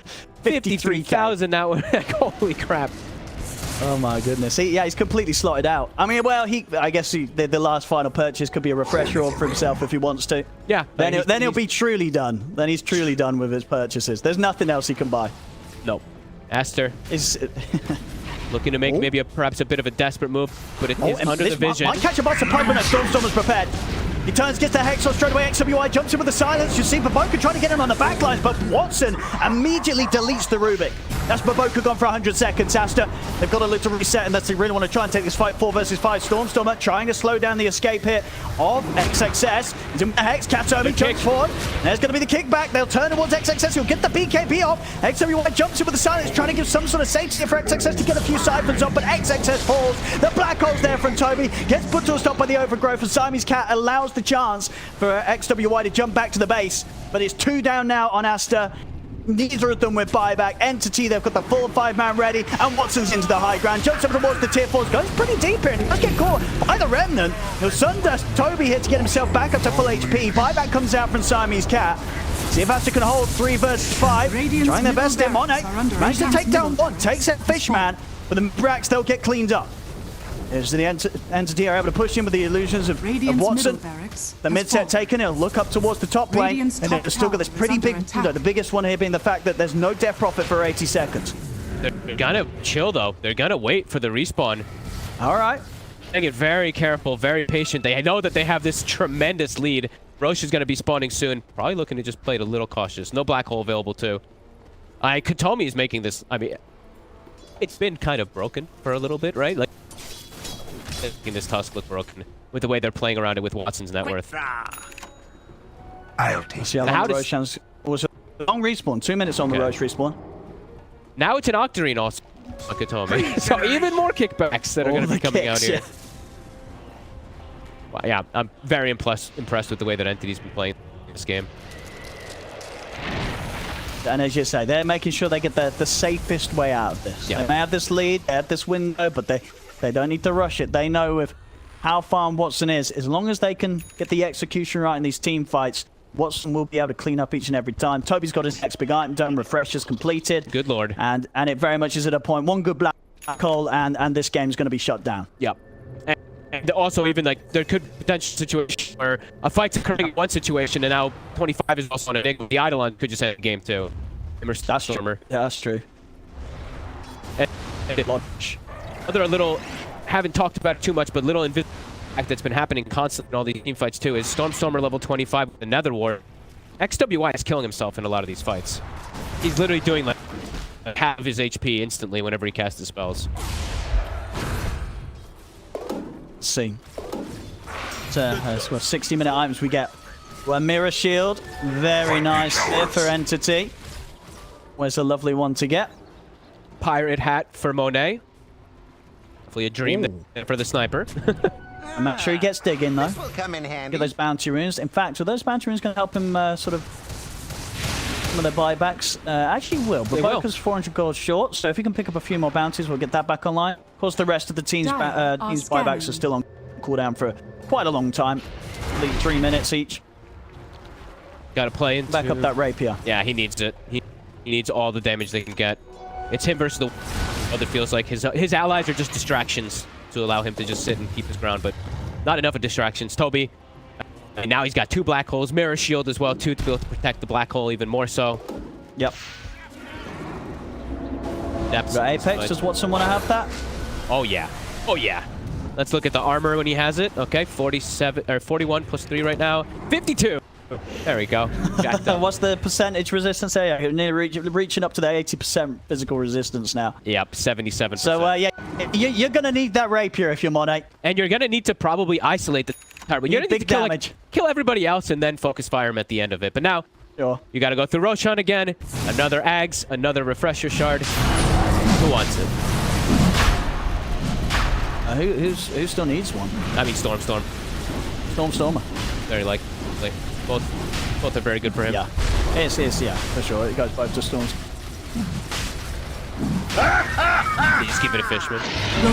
53,000 now. Holy crap. Oh my goodness. He's completely slotted out. I mean, well, I guess the last final purchase could be a refresher for himself if he wants to. Yeah. Then he'll be truly done. Then he's truly done with his purchases. There's nothing else he can buy. Nope. Aster Is looking to make maybe perhaps a bit of a desperate move, but it is under the vision. Might catch a box of pipe when that Storm's prepared. He turns, gets the Hex on straight away. XWI jumps in with the silence. You see Baboka trying to get him on the back lines, but Watson immediately deletes the Rubik. That's Baboka gone for 100 seconds. Aster, they've got to look to reset unless they really want to try and take this fight 4 versus 5. Stormstormer trying to slow down the escape here of XXS. He's in with the Hex. Katomi jumps forward. There's going to be the kickback. They'll turn towards XXS. He'll get the BKB off. XWI jumps in with the silence, trying to give some sort of safety for XXS to get a few siphons off, but XXS falls. The black hole's there from Toby. Gets put to a stop by the overgrowth, and Siamese Cat allows the chance for XWI to jump back to the base. But it's 2 down now on Aster. Neither of them with buyback. Entity, they've got the full 5-man ready, and Watson's into the high ground. Jumps up towards the tier 4s. Goes pretty deep here, and he does get caught by the Remnant. He'll Sundust Toby here to get himself back up to full HP. Buyback comes out from Siamese Cat. See if Aster can hold 3 versus 5. Trying their best here. Monet managed to take down 1. Takes that Fishman, but the Brax, they'll get cleaned up. As the Entity are able to push in with the illusions of Watson. The mid set taken, he'll look up towards the top lane, and they've still got this pretty big window. The biggest one here being the fact that there's no death profit for 80 seconds. They're gonna chill though. They're gonna wait for the respawn. All right. They get very careful, very patient. They know that they have this tremendous lead. Roche is gonna be spawning soon. Probably looking to just play it a little cautious. No black hole available too. Katomi is making this. I mean, it's been kind of broken for a little bit, right? Like, making this Tusk look broken with the way they're playing around it with Watson's net worth. I'll take See how long Roche was a long respawn. 2 minutes on the Roche respawn. Now it's an Octarine also, Katomi. So even more kickbacks that are going to be coming out here. Well, yeah, I'm very impressed with the way that Entity's been playing this game. And as you say, they're making sure they get the safest way out of this. Yeah. They may have this lead, they have this window, but they don't need to rush it. They know with how far Watson is, as long as they can get the execution right in these team fights, Watson will be able to clean up each and every time. Toby's got his next big item done, refreshers completed. Good lord. And it very much is at a point. 1 good black hole, and this game's going to be shut down. Yep. And also, even like there could potential situation where a fight's occurring in one situation, and now 25 is also on a Enigma. The Eidolon could just end the game too. That's true. Yeah, that's true. And other little, haven't talked about it too much, but little invisible fact that's been happening constantly in all these team fights too is Stormstormer level 25 with the Nether War. XWI is killing himself in a lot of these fights. He's literally doing like half of his HP instantly whenever he casts his spells. Let's see. So, 60-minute items we get. Well, Mirror Shield. Very nice here for Entity. Where's a lovely one to get? Pirate hat for Monet. Hopefully a dream for the sniper. I'm not sure he gets digging though. Will come in handy. Get those bounty runes. In fact, are those bounty runes going to help him sort of some of the buybacks? Actually will. But Boca's 400 gold short, so if he can pick up a few more bounties, we'll get that back online. Of course, the rest of the team's buybacks are still on cooldown for quite a long time. At least 3 minutes each. Got to play into... Back up that rapier. Yeah, he needs it. He needs all the damage they can get. It's him versus the... It feels like his allies are just distractions to allow him to just sit and keep his ground, but not enough of distractions. Toby, and now he's got 2 black holes, Mirror Shield as well too, to be able to protect the black hole even more so. Yep. Apex, does Watson want to have that? Oh yeah. Oh yeah. Let's look at the armor when he has it. Okay, 47 or 41 plus 3 right now. 52. There we go. What's the percentage resistance there? Yeah, near reaching up to the 80% physical resistance now. Yep, 77%. So yeah, you're gonna need that rapier if you're Monet. And you're gonna need to probably isolate the target. You're gonna need to kill, kill everybody else and then focus fire him at the end of it. But now, you gotta go through Roshan again. Another Ags, another refresher shard. Who wants it? Who still needs one? I mean, Stormstormer. Very likely. Both are very good for him. Yeah, it's yeah, for sure. It goes both to Storms. They just give it a Fishman.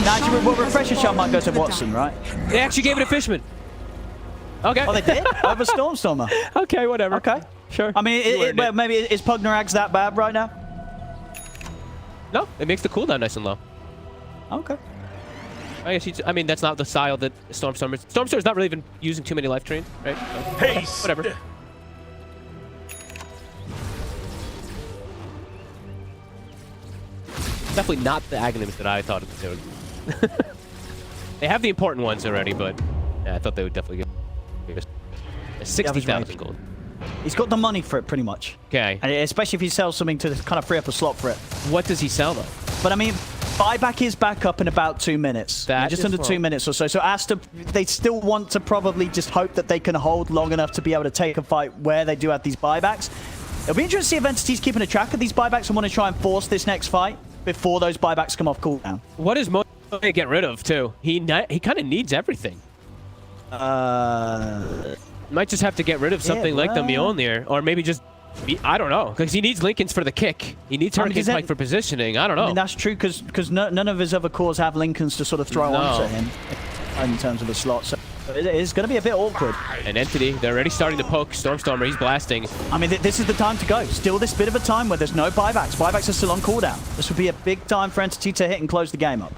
Actually, well, refresher shot might go to Watson, right? They actually gave it a Fishman. Okay. Oh, they did? Over Stormstormer. Okay, whatever. Okay, sure. I mean, well, maybe is Pugnarags that bad right now? No, it makes the cooldown nice and low. Okay. I guess I mean, that's not the style that Stormstormer's not really even using too many life trains, right? So, whatever. Definitely not the Aghanims that I thought they would. They have the important ones already, but yeah, I thought they would definitely get. 60,000 gold. He's got the money for it, pretty much. Okay. And especially if he sells something to kind of free up a slot for it. What does he sell, though? But I mean, buyback is back up in about 2 minutes. Just under 2 minutes or so. So Aster, they still want to probably just hope that they can hold long enough to be able to take a fight where they do have these buybacks. It'll be interesting to see if Entity's keeping a track of these buybacks and want to try and force this next fight before those buybacks come off cooldown. What does Monet get rid of, too? He kind of needs everything. Might just have to get rid of something like the Mjolnir, or maybe just, I don't know, because he needs Lincolns for the kick. He needs Hurricane Spike for positioning. I don't know. I mean, that's true, because none of his other cores have Lincolns to sort of throw onto him in terms of the slot. So it is going to be a bit awkward. An Entity, they're already starting to poke. Stormstormer, he's blasting. I mean, this is the time to go. Still this bit of a time where there's no buybacks. Buybacks are still on cooldown. This would be a big time for Entity to hit and close the game up.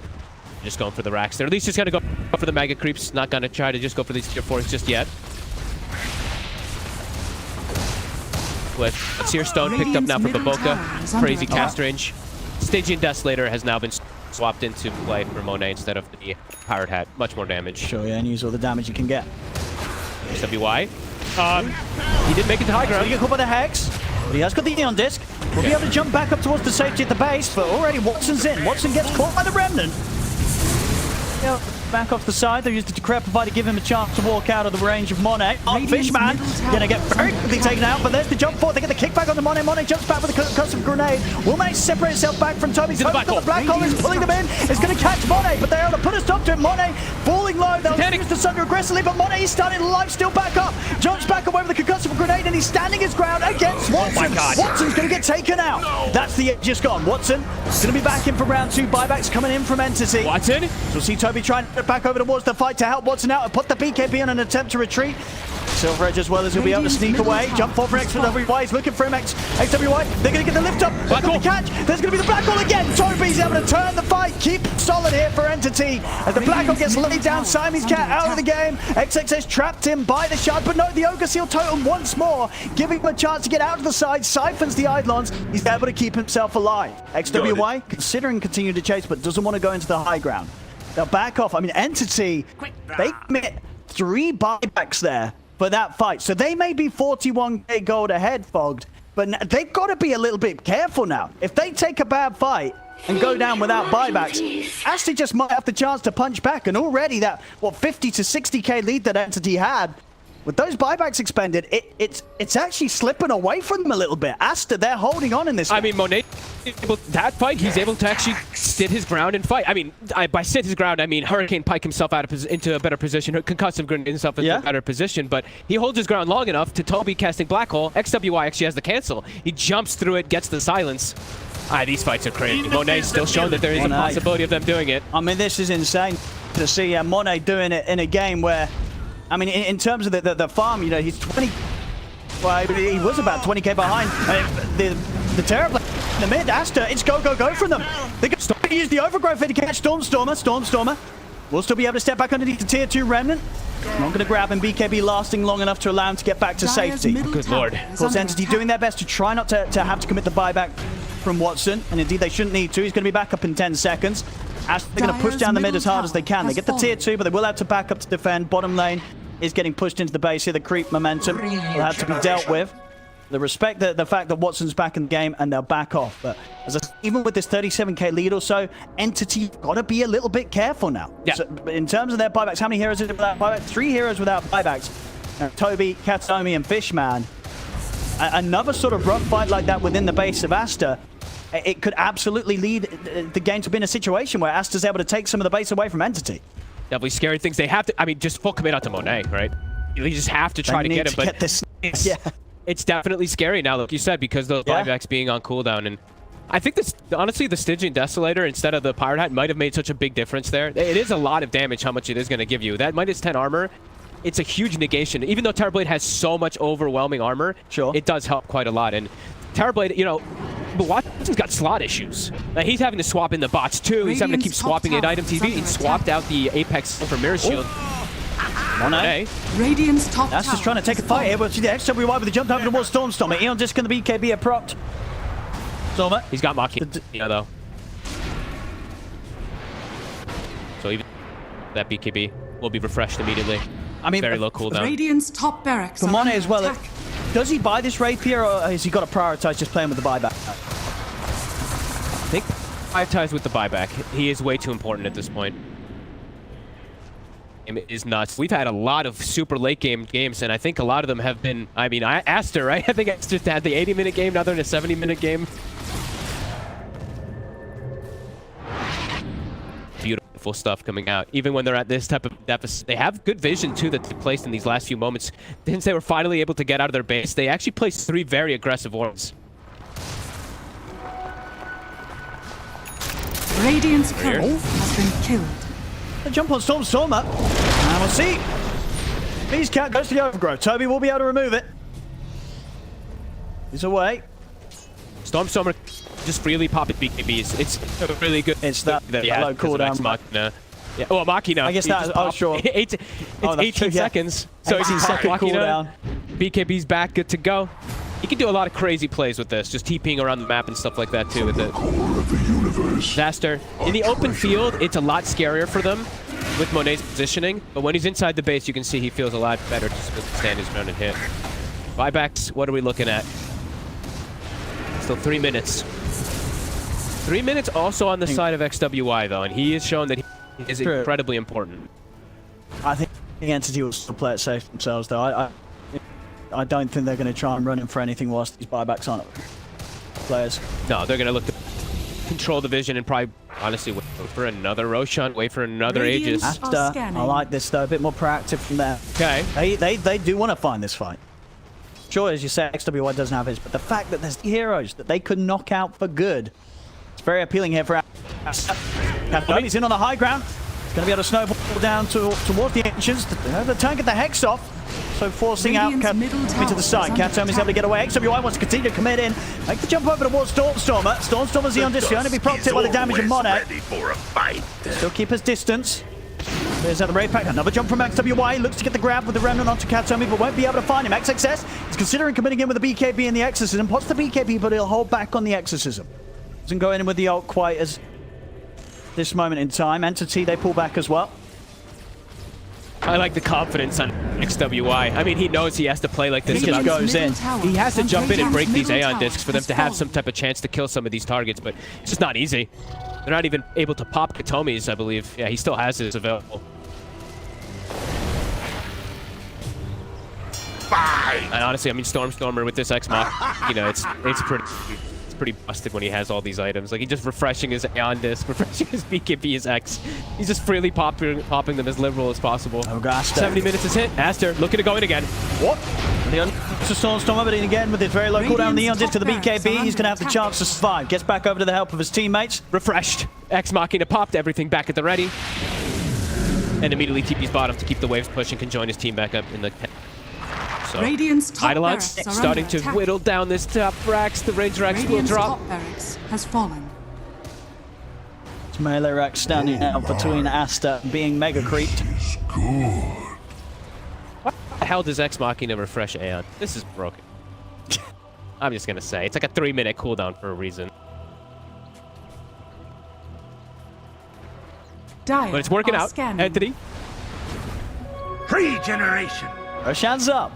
Just going for the racks. They're at least just going to go for the mega creeps. Not going to try to just go for these tier 4s just yet. With a Seer Stone picked up now from Baboka. Crazy cast range. Stygian Desolator has now been swapped into play for Monet instead of the Pirate Hat. Much more damage. Sure, yeah, and use all the damage you can get. SWY. He did make it to high ground. He get caught by the Hex, but he has got the Neon Disc. We'll be able to jump back up towards the safety at the base, but already Watson's in. Watson gets caught by the Remnant. Back off the side, they used the Decrepify to give him a chance to walk out of the range of Monet. Fishman gonna get very quickly taken out, but there's the jump forward. They get the kickback on the Monet. Monet jumps back with a custom grenade. Will manage to separate itself back from Toby. Toby's got the black hole, is pulling them in. It's gonna catch Monet, but they're able to put a stop to it. Monet falling low. They'll use the Sunder aggressively, but Monet is starting life still back up. Jumps back away with a concussive grenade, and he's standing his ground against Watson. Oh my God. Watson's gonna get taken out. No. That's the edge just gone. Watson is gonna be back in for round 2. Buybacks coming in from Entity. Watson. So we'll see Toby trying to get back over towards the fight to help Watson out and put the BKB on an attempt to retreat. Silver Edge as well as he'll be able to sneak away. Jump forward for XWY. He's looking for him. XWY. They're going to get the lift up. They're going to catch. There's going to be the black hole again. Toby's able to turn the fight. Keep solid here for Entity. As the black hole gets laid down. Simon's Cat out of the game. XXS trapped him by the shard. But no, the Ogre Seal Totem once more, giving him a chance to get out to the side. Siphons the Eidolons. He's able to keep himself alive. XWY considering continuing to chase, but doesn't want to go into the high ground. They'll back off. I mean, Entity, they commit 3 buybacks there for that fight. So they may be 41k gold ahead, Fogged, but they've got to be a little bit careful now. If they take a bad fight and go down without buybacks, Aster just might have the chance to punch back. And already that, 50 to 60k lead that Entity had, with those buybacks expended, it's actually slipping away from them a little bit. Aster, they're holding on in this. I mean, Monet, that fight, he's able to actually sit his ground and fight. I mean, by sit his ground, I mean Hurricane Pike himself out of into a better position, Concussive Grenade himself into a better position, but he holds his ground long enough to Toby casting Black Hole. XWY actually has the cancel. He jumps through it, gets the silence. These fights are crazy. Monet's still showing that there is a possibility of them doing it. I mean, this is insane to see Monet doing it in a game where, I mean, in terms of the farm, you know, he's 20. Well, he was about 20k behind. The Terrorblade in the mid, Aster, it's go, go, go from them. They're going to use the Overgrowth to catch Stormstormer. Stormstormer will still be able to step back underneath the tier 2 Remnant. Not going to grab him. BKB lasting long enough to allow him to get back to safety. Good lord. Of course, Entity doing their best to try not to have to commit the buyback from Watson. And indeed, they shouldn't need to. He's going to be back up in 10 seconds. Aster, they're going to push down the mid as hard as they can. They get the tier 2, but they will have to back up to defend. Bottom lane is getting pushed into the base here. The creep momentum will have to be dealt with. They respect the fact that Watson's back in the game, and they'll back off. But even with this 37k lead or so, Entity got to be a little bit careful now. Yeah. So, in terms of their buybacks, how many heroes is it without buybacks? 3 heroes without buybacks. Toby, Katsuomi, and Fishman. Another sort of rough fight like that within the base of Aster, it could absolutely lead the game to be in a situation where Aster's able to take some of the base away from Entity. Definitely scary things. They have to, I mean, just full commit onto Monet, right? You just have to try to get him, but it's definitely scary now, like you said, because those buybacks being on cooldown. And I think this, honestly, the Stygian Desolator instead of the Pirate Hat might have made such a big difference there. It is a lot of damage how much it is going to give you. That -10 armor, it's a huge negation. Even though Terrorblade has so much overwhelming armor, it does help quite a lot. And Terrorblade, you know, but Watson's got slot issues. He's having to swap in the bots too. He's having to keep swapping in items. He swapped out the Apex for Mirror Shield. Monet. Radiant's top That's just trying to take a fight here. We'll see the XWY with the jump over towards Stormstormer. Eon just going to BKB a propped. Stormer. He's got Maki, though. So even that BKB will be refreshed immediately. I mean, Very low cooldown. Radiant's top barracks for are Monet under as well, attack. does he buy this rapier or has he got to prioritize just playing with the buyback? I think prioritize with the buyback. He is way too important at this point. It is nuts. We've had a lot of super late game games, and I think a lot of them have been, I mean, Aster, right? I think Aster had the 80-minute game, now they're in a 70-minute game. Beautiful stuff coming out. Even when they're at this type of deficit, they have good vision too that they placed in these last few moments. Since they were finally able to get out of their base, they actually placed 3 very aggressive orbs. Radiant's courier has been killed. The jump on Stormer. And we'll see. Beast Cat goes to the overgrowth. Toby will be able to remove it. He's away. Stormer just freely popping BKBs. It's really good. It's that low cooldown. Machina. Yeah. Oh, Machina. I guess that. Oh, sure. It's 18 seconds. So 18 second cooldown. BKB's back, good to go. He can do a lot of crazy plays with this, just TPing around the map and stuff like that too with it. Aster. In the open field, it's a lot scarier for them with Monet's positioning, but when he's inside the base, you can see he feels a lot better just to stand his ground and hit. Buybacks, what are we looking at? Still 3 minutes. 3 minutes also on the side of XWY though, and he has shown that he is incredibly important. I think the Entity will still play it safe themselves though. I don't think they're going to try and run him for anything whilst these buybacks aren't players. No, they're going to look to control the vision and probably, honestly, wait for another Roshan, wait for another Aegis. Aster, I like this though, a bit more proactive from there. Okay. They do want to find this fight. Sure, as you say, XWY doesn't have his, but the fact that there's heroes that they could knock out for good, it's very appealing here for Aster. He's in on the high ground. He's going to be able to snowball down towards the entrance. The tank at the Hex off. So forcing out Katomi to the side. Katomi's able to get away. XWY wants to continue to commit in. Make the jump over towards Stormstormer. Stormstormer's the undisputed. Only be propped by the damage of Monet. Still keep his distance. There's the raid pack. Another jump from XWY. Looks to get the grab with the remnant onto Katomi, but won't be able to find him. XXS is considering committing in with the BKB and the Exorcism. Pots the BKB, but he'll hold back on the Exorcism. Doesn't go in with the ult quite as this moment in time. Entity, they pull back as well. I like the confidence on XWY. I mean, he knows he has to play like this. He just goes in. He has to jump in and break these Aeon discs for them to have some type of chance to kill some of these targets, but it's just not easy. They're not even able to pop Katomi's, I believe. Yeah, he still has his available. And honestly, I mean, Stormstormer with this X-Mach, you know, it's pretty busted when he has all these items. Like, he's just refreshing his Aeon disc, refreshing his BKB, his X. He's just freely popping them as liberal as possible. Oh gosh. 70 minutes is hit. Aster looking to go in again. What? The Stormstormer, but in again with his very low cooldown, the Aeon disc to the BKB. He's going to have the chance to survive. Gets back over to the help of his teammates. Refreshed. Ex Machina popped everything back at the ready. And immediately TP's bottom to keep the waves pushing, can join his team back up in the... So, Eidolon's starting to whittle down this top racks. The range racks will drop. Top barracks has fallen. It's melee rack standing out between Aster being mega creeped. Why the hell does Ex Machina refresh Aeon? This is broken. I'm just gonna say. It's like a 3-minute cooldown for a reason. But it's working out. Scanning. Anthony. Regeneration. Roshan's up.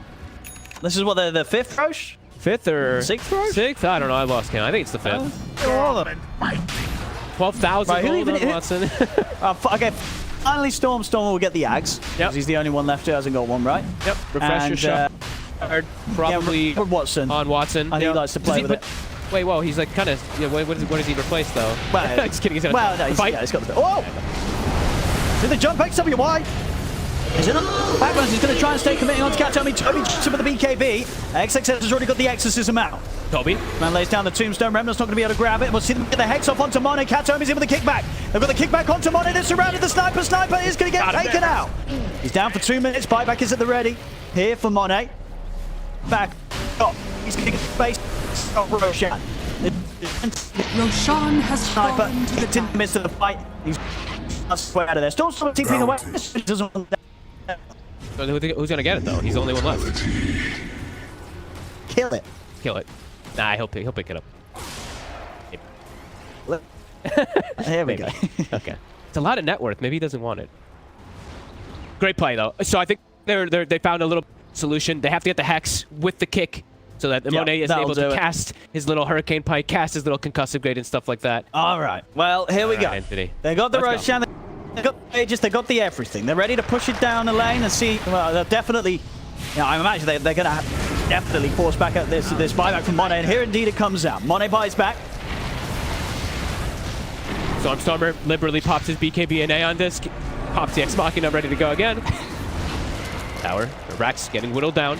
This is what, the fifth Rosh? Fifth or... Sixth Rosh? Sixth? I don't know. I lost count. I think it's the fifth. All of them. 12,000 Right, gold on Watson. Okay, finally Stormstormer will get the Ags. Yep. He's the only one left who hasn't got one, right? Yep. Refresh your shot. Probably yeah, Watson. On Watson. I think he likes to play with it. Wait, whoa, he's like kind of... You know, what does he replace, though? Well, just kidding. He's gonna well, no, he's got the... Oh! Did the jump XWY? He's in on background. He's going to try and stay committing on to Katomi. Toby jumps with the BKB. XXS has already got the Exorcism out. Toby. Man lays down the Tombstone. Remnant's not going to be able to grab it. We'll see them get the Hex off onto Monet. Katomi's in with the kickback. They've got the kickback onto Monet. They're surrounded. The Sniper. Sniper is going to get taken out. He's down for 2 minutes. Buyback is at the ready. Here for Monet. Back. Oh, he's going to get space. Stop Roshan. Roshan has Sniper. fallen to the Didn't dark. miss the fight. He's way out of there. Still sort of TPing away. Who's going to get it, though? He's the only one left. Kill it. Kill it. Nah, he'll pick it up. Here we go. Okay. It's a lot of net worth. Maybe he doesn't want it. Great play, though. So I think they found a little solution. They have to get the Hex with the kick so that Monet is able to cast his little Hurricane Pike, cast his little Concussive Grade and stuff like that. All right. Well, here we go. Anthony. They got the Roshan, they got the Aegis, they got the everything. They're ready to push it down the lane and see. Well, they're definitely. I imagine they're going to definitely force back at this buyback from Monet. And here indeed it comes out. Monet buys back. Stormstormer liberally pops his BKB and Aeon Disc. Pops the Ex Machina, ready to go again. Tower. Rax getting whittled down.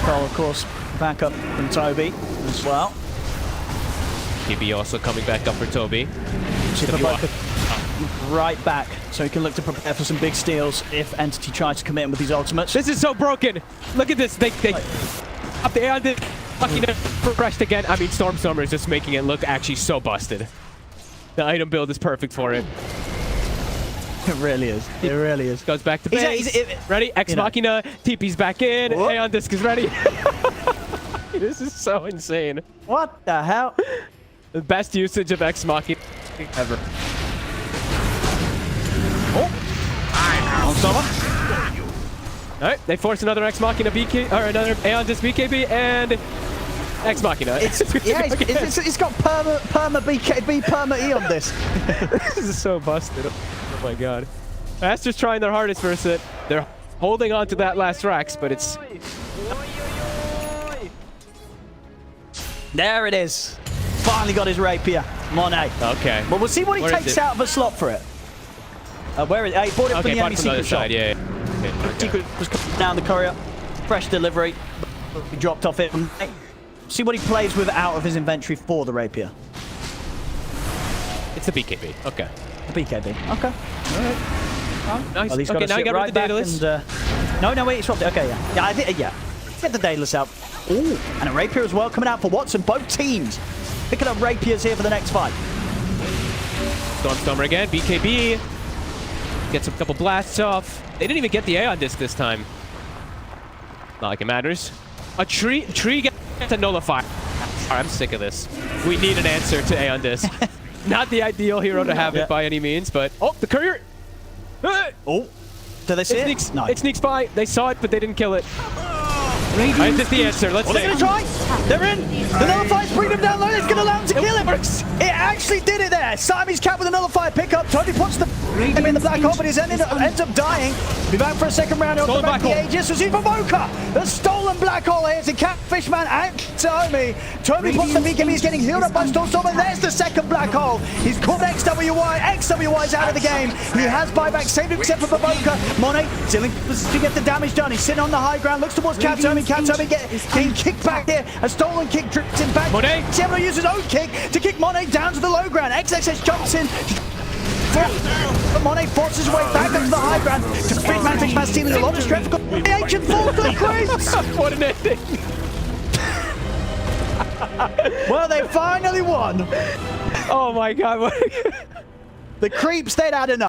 Cole, of course, back up from Toby as well. TB also coming back up for Toby. Right back, so he can look to prepare for some big steals if Entity tries to commit him with these ultimates. This is so broken. Look at this. They up the Aeon Disc. Machina refreshed again. I mean, Stormstormer is just making it look actually so busted. The item build is perfect for it. It really is. It really is. Goes back to base. Ready? Ex Machina. TP's back in. Whoop. Aeon Disc is ready. This is so insane. What the hell? The best usage of Ex Machina ever. Alright, they force another Ex Machina BK, or another Aeon Disc BKB, and Ex Machina. It's got perma BKB, perma E on this. This is so busted. Oh my god. Aster's trying their hardest versus it. They're holding on to that last Rax, but it's... There it is. Finally got his rapier. Monet. Okay. Well, we'll see what he takes out of a slot for it. Where is it? He bought it from the enemy secret shop. Yeah. Okay. Secret was coming down the courier. Fresh delivery. He dropped off it. See what he plays with out of his inventory for the rapier. It's the BKB. Okay. The BKB. Okay. All right. Nice. Well, he's Okay, got now you to got right rid of the back Daedalus. No, wait, he swapped it. Okay, yeah. Yeah, I think, yeah. Get the Daedalus out. Ooh, and a rapier as well coming out for Watson. Both teams picking up rapiers here for the next fight. Stormstormer again. BKB. Gets a couple blasts off. They didn't even get the Aeon Disc this time. Not like it matters. A tree gets a nullify. I'm sick of this. We need an answer to Aeon Disc. Not the ideal hero to have it by any means, but... Oh, the courier! Oh, do they see it? No. It sneaks by. They saw it, but they didn't kill it. Alright, that's the answer. Let's see. They're going to try. They're in. The nullifiers bring them down low. It's going to allow them to kill him. It actually did it there. Siamese cat with a nullifier pickup. Tony puts the in the black hole, but he ends up dying. Be back for a second round. Stolen black hole. Aegis was even Mocha. The stolen black hole here. It's a Catfishman and Tomy. Tomy puts the BKB. He's getting healed up by Stormstormer. There's the second black hole. He's caught XWY. XWY's out of the game. He has buyback. Saved him except for Baboka. Monet still to get the damage done. He's sitting on the high ground. Looks towards Cat Tomy. Cat Tomy getting kicked back here. A stolen kick drips him back. Monet. He's able to use his own kick to kick Monet down to the low ground. XXS jumps in. But Monet forces his way back up to the high ground. Fishman stealing a lot of strength. The ancient falls to the creeps. What an ending. Well, they finally won. Oh my god. The creeps, they'd had enough.